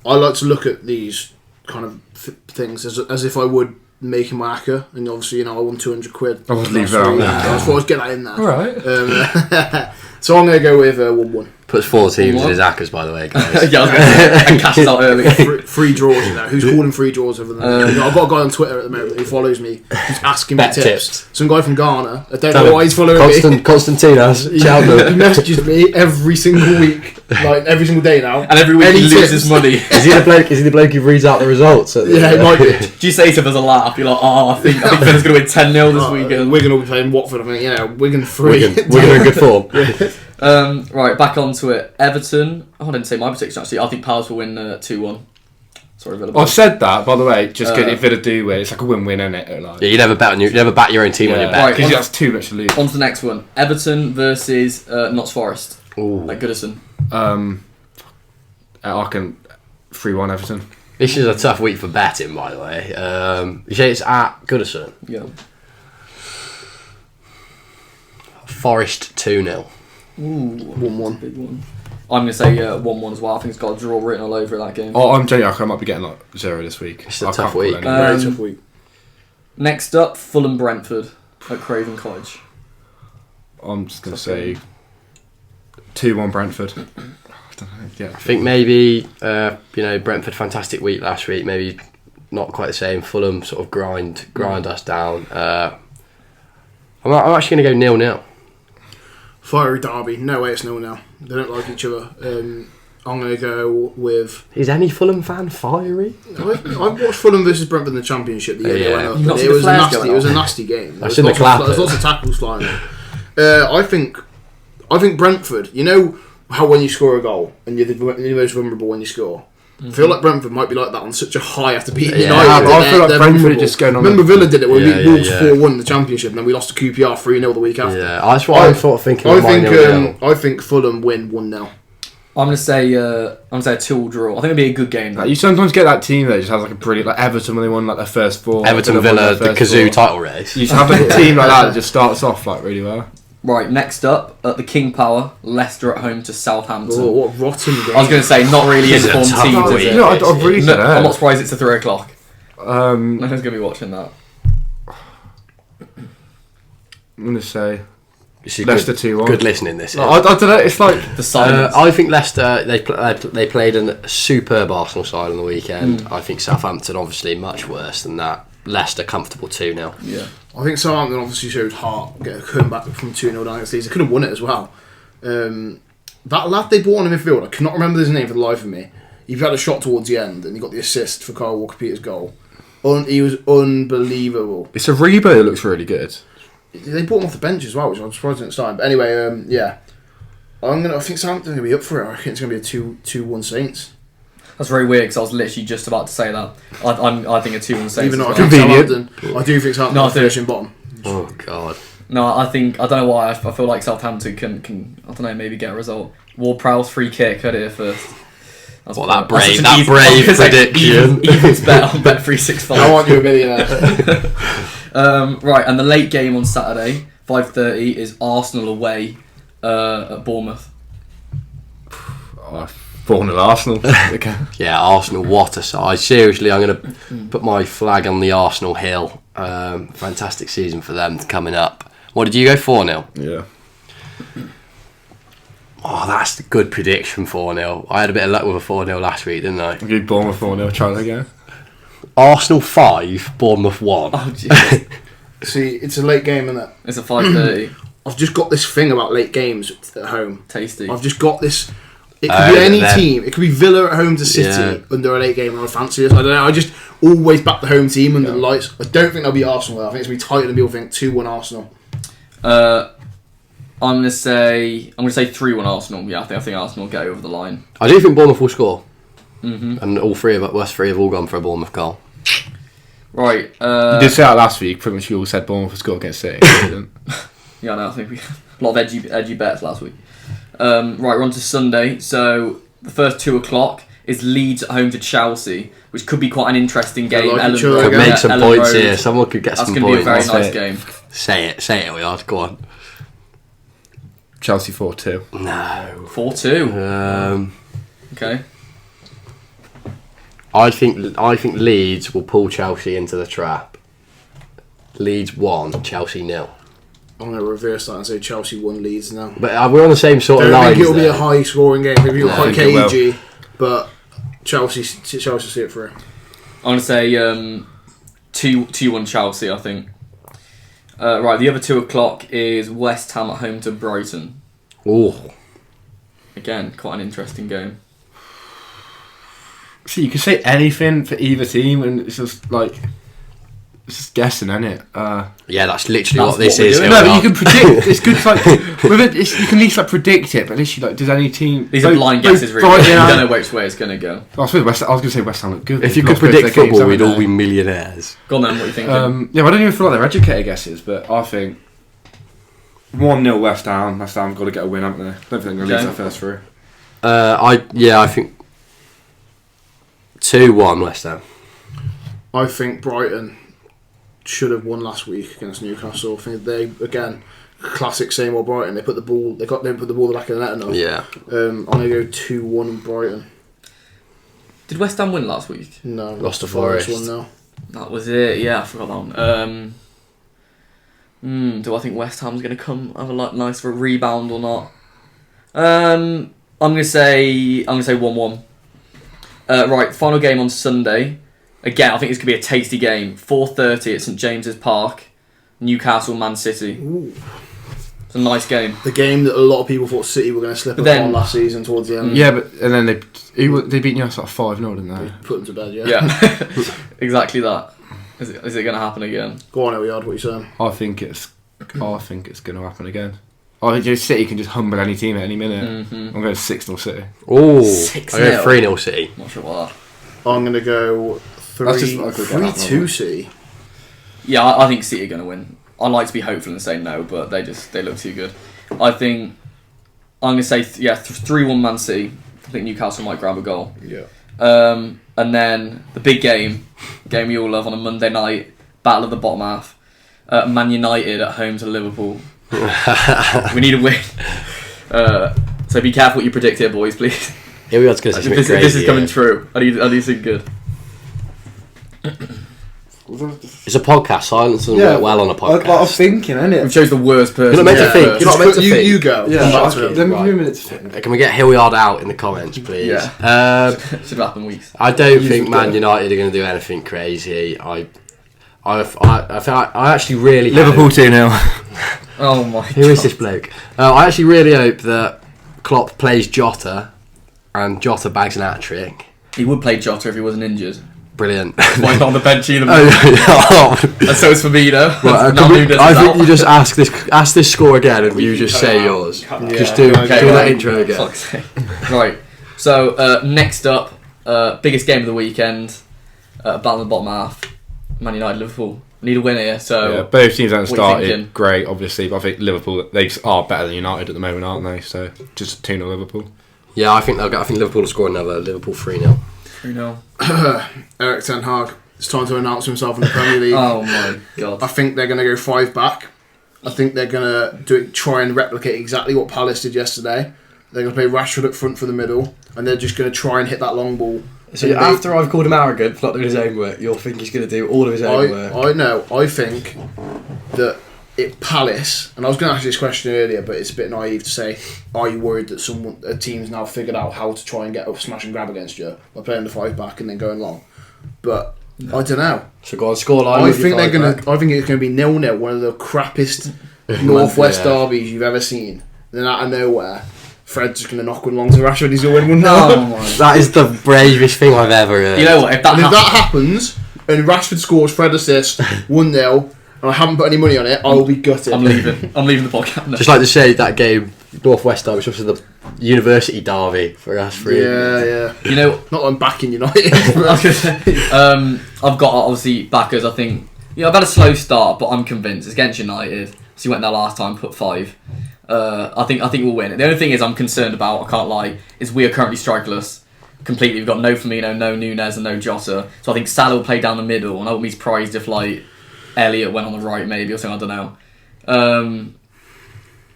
I like to look at these kind of things as if I would making my ACCA, and obviously, I won 200 quid. I would leave That's that on really- there. I thought I'd get that in there. Alright. So I'm going to go with 1-1. Puts 4 teams in 1-1. his Ackers, by the way, guys. Yeah, I was gonna say, and cashes out early. Free draws, Who's calling free draws over there? I've got a guy on Twitter at the moment who follows me. He's asking me Bet tips. Some guy from Ghana. I don't Tell know him. why he's following me. Constantinos, He Cheltenham. messages me every single week, every single day now. And every week Any he loses tips? money. Is he the bloke who reads out the results? Yeah, it might be. Do you say to him as a laugh? You're like, oh, I think Villa's going to win 10-0 this weekend. Wigan will be playing Watford. I think, Wigan 3. Wigan are in good form. Right, back onto it. Everton. Oh, I didn't say my prediction actually. I think Palace will win 2-1. Sorry, Villa. I've said that, by the way, just because if Villa do win, it's like a win-win, isn't it? Yeah, you never back your own team on your bet. Right. Because that's too much to lose. On to the next one. Everton versus Notts Forest. Ooh. Like Goodison. I can 3-1 Everton. This is a tough week for betting, by the way. You say it's at Goodison. Yeah. Forest 2-0. Ooh. 1-1. Big one. I'm going to say 1-1 as well. I think it's got a draw written all over that game. Oh, I'm telling you, I might be getting 0 this week. It's a I tough can't call week. any. Very tough week. Next up, Fulham Brentford at Craven Cottage. I'm just going to say 2-1 Brentford. I don't know. Yeah, I think maybe, Brentford, fantastic week last week. Maybe not quite the same. Fulham sort of grind us down. I'm actually going to go 0-0. Fiery derby. No way it's 0-0. They don't like each other. I'm going to go with... Is any Fulham fan fiery? I watched Fulham versus Brentford in the Championship the year they went up. You've not It seen the was, flares going it was a on? nasty game. I've seen the clappers. There's lots of tackles flying. I think Brentford, you know how when you score a goal and you're the most vulnerable when you score, I feel like Brentford might be like that on such a high after beating Yeah, United. I feel like Brentford are just going on. Remember Villa did it when we Yeah, Wolves yeah. 4-1 in the Championship, and then we lost to QPR 3-0 the week after. Yeah, that's what I'm sort of thinking. I think Fulham win 1-0. I'm gonna say a 2-2 draw. I think it'll be a good game. Like, you sometimes get that team that just has like a brilliant, like Everton when they won like their first four. Everton, Villa, the Kazoo title race. You just have a team like that just starts off like really well. Right, next up at the King Power, Leicester at home to Southampton. Oh, what a rotten game. I was going to say not really This is a informed tough teams. week. Is it? No, I really No, don't I'm know. not surprised it's a 3 o'clock. No I'm one's going to be watching that. gonna say This is Leicester good, 2-1. Good listening, this. No, I don't know. It's like The silence. I think Leicester they played a superb Arsenal side on the weekend. I think Southampton obviously much worse than that. Leicester comfortable 2-0. Yeah. I think Southampton obviously showed heart, coming back from 2-0 down against Leeds. They could have won it as well. That lad they brought on in midfield, I cannot remember his name for the life of me. He had a shot towards the end and he got the assist for Kyle Walker-Peters' goal. He was unbelievable. it's a Rebo that looks really good. They brought him off the bench as well, which I'm surprised at the time. But anyway, yeah. I think Southampton are going to be up for it. I think it's going to be a 2-1 Saints. That's very weird because I was literally just about to say that. I think a 2-1 Saints. Even though I as think well. Southampton, I do think Southampton No, I are finishing bottom. Oh God. No, I don't know why. I feel like Southampton can I don't know, maybe get a result. Ward-Prowse free kick. Heard it here first. That's What, that that's brave- such an that easy- brave I was gonna say prediction. Evens bet on Bet365. I want you a millionaire. Right, and the late game on Saturday, 5:30, is Arsenal away at Bournemouth. 4-0 Arsenal. Okay. Yeah, Arsenal. What a side! Seriously, I'm going to put my flag on the Arsenal hill. Fantastic season for them coming up. What did you go 4-0? Yeah. Oh, that's a good prediction 4-0. I had a bit of luck with a 4-0 last week, didn't I? I'll give Bournemouth 4-0. Try that again. Arsenal 5, Bournemouth 1. Oh, jeez. See, it's a late game, isn't it? It's a 5:30. I've just got this thing about late games at home. Tasty. I've just got this. It could be any team. It could be Villa at home to City under a late game, and I fancy this. I don't know. I just always back the home team under the lights. I don't think they'll be Arsenal. Though. I think it's going to be tighter than people think. 2-1 Arsenal. I'm gonna say 3-1 Arsenal. Yeah, I think Arsenal will get over the line. I do think Bournemouth will score. And all three of us three have all gone for a Bournemouth goal. Right. You did say that last week. Pretty much you all said Bournemouth would score against City. Yeah, no, I think we a lot of edgy bets last week. Right, we're on to Sunday. So the first 2 o'clock is Leeds at home to Chelsea, which could be quite an interesting game. like each Ellen other Road, Could again. make some Ellen points Road. here. Someone could get That's some going to be a points. very That's nice it. game. Say it, Willard. Go on. Chelsea 4-2. No. 4-2. Okay. I think Leeds will pull Chelsea into the trap. Leeds 1, Chelsea 0. I'm going to reverse that and say Chelsea 1 Leeds now. But we're on the same sort of I don't lines think it'll be there. a high scoring game. Maybe it'll No, quite I think it will. cagey, but Chelsea see it through. I'm going to say 2-1 Chelsea, I think. Right, the other 2 o'clock is West Ham at home to Brighton. Oh, Again, quite an interesting game. See, you can say anything for either team, and it's just like it's just guessing, isn't it? yeah, that's literally That's what this what we're is. doing. No, but you can predict. It's good, like with it. You can at least like predict it, but at least you like. Does any team? These are blind guesses, really. Brighton You and- don't know which way it's going to go. I was going to say West Ham look good. If They've you could lost both predict their games, football, we'd haven't all they? be millionaires. Go on then, what are you thinking? Yeah, but I don't even feel like they're educated guesses, but I think 1-0 West Ham. West Ham got to get a win, haven't they? I don't think they're going to lose Okay. that first through. I think 2-1 West Ham. I think Brighton should have won last week against Newcastle. I think they, again, classic same old Brighton. They put the ball. They didn't put the ball in the back of the net enough. Yeah. I'm going to go 2-1 Brighton. Did West Ham win last week? No, Lost to Forest. 1 now. That was it. Yeah, I forgot that one. Do I think West Ham's going to come have a nice for a rebound or not? I'm going to say 1-1. Right, final game on Sunday. Again, I think it's going to be a tasty game. 4:30 at St James's Park. Newcastle, Man City. Ooh. It's a nice game. The game that a lot of people thought City were going to slip But up then- on last season towards the end. Yeah, but and then they beat Newcastle 5-0, didn't they? Put them to bed, yeah. Yeah, exactly that. Is it going to happen again? Go on, Eliard, what are you saying? I think it's going to happen again. I think City can just humble any team at any minute. Mm-hmm. I'm going 6-0 City. Oh, 6-0. I go 3-0 City. Not sure what. I'm going to go That's just like a good 3-2 City. Yeah, I think City are going to win. I like to be hopeful and say no, but they look too good. I think I'm going to say 3-1 Man City. I think Newcastle might grab a goal. Yeah. And then the big game you all love on a Monday night, battle of the bottom half. Man United at home to Liverpool. We need a win. So be careful what you predict here, boys, please. Here we are, going to say something crazy. This is coming true. I need something good. It's a podcast. Silence doesn't work well on a podcast. I was thinking, We innit? chose the worst person. You're not meant to think. first. You're not meant to think. You go. Yeah, Come back to it. let me Right. give you a minute to think. Can we get Hilliard out in the comments, please? Yeah. Should have happened weeks. I don't You think should Man go. United are going to do anything crazy. I actually really Liverpool hope, 2-0. Oh my Who is this bloke? I actually really hope that Klopp plays Jota and Jota bags an hat-trick. He would play Jota if he wasn't injured. Brilliant. Why not on the bench either? Oh, And so is Firmino. Right, Now Nunes is I think out. you just ask this score again and you just say yours. Just do Okay, that right. intro again. Fuck's sake. Right. So next up, biggest game of the weekend, battle of the bottom half, Man United Liverpool. Need a win here. So Yeah, both teams haven't what are you thinking? started great, obviously, but I think Liverpool, they just are better than United at the moment, aren't they? So just 2-0 Liverpool. Yeah, I think Liverpool will score another. Liverpool 3-0. 3-0. Eric Ten Hag. It's time to announce himself in the Premier League. Oh my god. I think they're going to go 5 back. I think they're going to try and replicate exactly what Palace did yesterday. They're going to play Rashford up front for the middle, and they're just going to try and hit that long ball. So after I've called him arrogant for not doing his own work, you'll think he's going to do all of his own work. I know. I think that Palace, and I was going to ask you this question earlier, but it's a bit naive to say, are you worried that a team's now figured out how to try and get up, smash and grab against you by playing the 5 back and then going long? But I don't know. So go on, scoreline. I think they're going to. I think it's going to be 0-0, one of the crappiest Northwest derbies you've ever seen. Then out of nowhere, Fred's just going to knock one long to Rashford. He's going to win 1-0. Oh my. That is the bravest thing I've ever heard. You know what? If that And if happens, that happens, and Rashford scores, Fred assists, 1-0, and I haven't put any money on it, I will be gutted. I'm leaving. I'm leaving the podcast now. Just like to say that game, Northwest Derby, which was the University Derby for us three. Yeah. You know, Not that I'm backing United. I've got obviously backers. I think I've had a slow start, but I'm convinced it's against United. So you went there last time, put 5. I think we'll win. The only thing is I'm concerned about, I can't lie, is we are currently strikerless completely. We've got no Firmino, no Nunes, and no Jota. So I think Salah will play down the middle, and I wouldn't be surprised if like Elliott went on the right maybe or something. I don't know.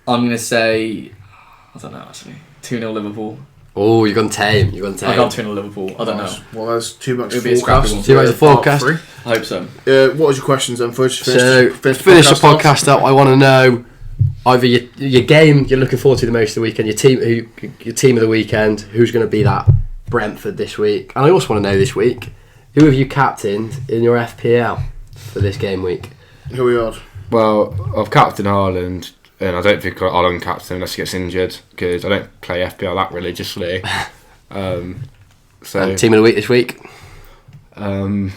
I'm gonna say I don't know actually 2-0 Liverpool. Oh, you're gone tame. I got 2-0 Liverpool. I don't know. Well, there's too much It'll be a scrappy forecast. one. Too much of forecast. I hope so. What was your questions then? First, So, finish finish the off. podcast up. I want to know either your game you're looking forward to the most of the weekend, your team of the weekend, who's going to be that Brentford this week, and I also want to know this week, who have you captained in your FPL for this game week? Who we are? Well, I've captained Haaland, and I don't think I'll uncaptain unless he gets injured, because I don't play FPL that religiously. So And team of the week this week? I'd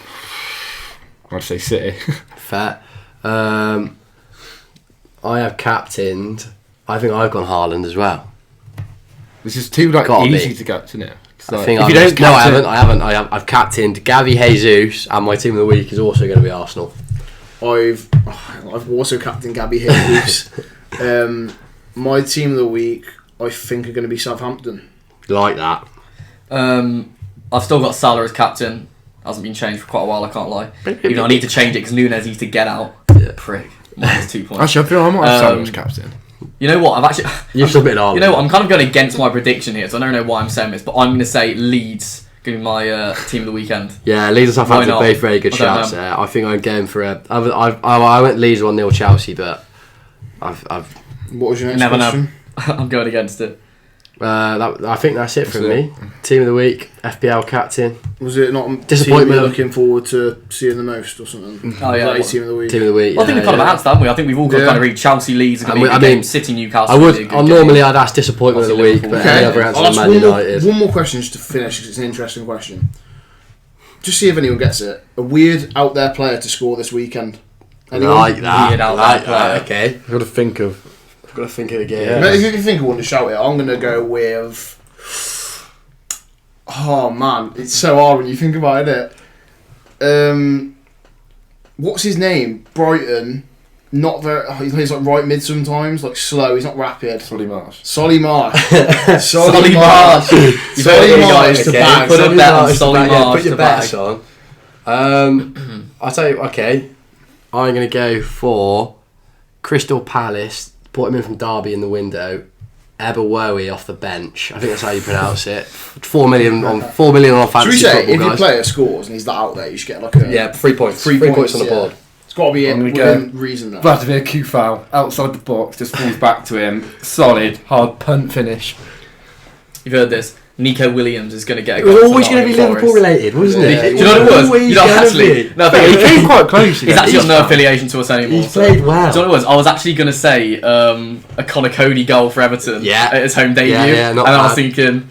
say City. Fair. I have captained. I think I've gone Haaland as well. This is too Gotta easy be. to captain it. It's I like, think if I've you don't no, I captain- haven't. I've captained Gavi Jesus, and my team of the week is also going to be Arsenal. I've also captained Gabby Jesus. My team of the week, I think, are going to be Southampton. Like that. I've still got Salah as captain. Hasn't been changed for quite a while. I can't lie. Even though I need to change it because Nunes needs to get out. Yeah. Prick. Minus 2 points. Actually, I feel I might have Salah as Um, captain. You know what? I've actually. You've submitted Haaland. You know what? I'm kind of going against my prediction here, so I don't know why I'm saying this, but I'm going to say Leeds going to be my team of the weekend. Yeah, Leeds and Southampton Why are not? both very good I don't shouts know. there. I think I'm going for a. I went Leeds 1-0 Chelsea, but I've What was your next Never know. question? I'm going against it. I think that's it from That's me. Team of the week, FPL captain, Was it not Disappointment. team you're looking forward to seeing the most or something? Oh, yeah. Was that your team of the week? team of the week. Well, I think we've kind of announced that, haven't we? I think we've all got Yeah. kind of read Chelsea, Leeds are going to be a I good mean, game. City, Newcastle. I will would. be a good Normally game. I'd ask disappointment of the Obviously week, Liverpool. but Okay, the other answer I'll is ask Man one more, United. one more question just to finish because it's an interesting question. Just see if anyone gets it. A weird out there player to score this weekend. Anyone? Like that. Weird out Like there player. that. Okay. I've got to think of. Got to think of the game. Yeah. But if you think of one to shout it, I'm going to go with... Oh, man. It's so hard when you think about it. What's his name? Brighton. Not very... he's like right mid sometimes. Like slow. He's not rapid. Solly Marsh. Solly Marsh. Solly Marsh. Solly Marsh to Okay, bag. Put a bet on Solly Yeah, Marsh put your to bets bag. on. I'll tell you, okay. I'm going to go for Crystal Palace. Brought him in from Derby in the window. Eberwowie off the bench. I think that's how you pronounce it. 4 million on Should we fantasy say, football, if your guys. player scores and he's that out there, you should get like a... Yeah, 3 points. 3 3 points points on the yeah. board. It's got to be I'm gonna within reason, though. Vladimir Kufal outside the box, just falls back to him. Solid, hard punt finish. You've heard this. Nico Williams is going to get a It was goal for always going to be Nottingham Liverpool Forest. related, wasn't Yeah. it? Do you know what it was? Always You know, gonna actually, be. no, He came quite close. he's actually got no affiliation to us anymore. He's so- played well. Do you know what it was? I was actually going to say a Connor Cody goal for Everton Yeah. at his home debut. Yeah, not and I was bad. thinking,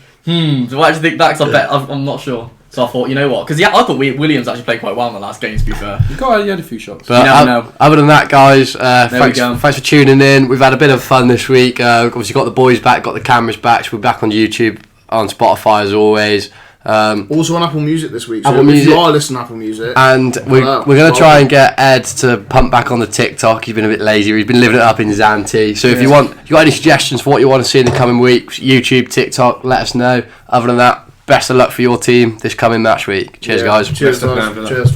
do I actually think that? Because I'm not sure. So I thought, you know what? Because I thought Williams actually played quite well in the last game, to be fair. He had a few shots. But You never know. other than that, guys, we thanks go. for tuning in. We've had a bit of fun this week. Obviously, got the boys back, got the cameras back. So we're back on YouTube, on Spotify as always. Also on Apple Music this week. So Apple if Music. you are listening to Apple Music... And we're going to try and get Ed to pump back on the TikTok. He's been a bit lazy. He's been living it up in Zante. So if you got any suggestions for what you want to see in the coming weeks, YouTube, TikTok, let us know. Other than that, best of luck for your team this coming match week. Cheers, guys. Cheers, Best of guys. luck for that. Cheers.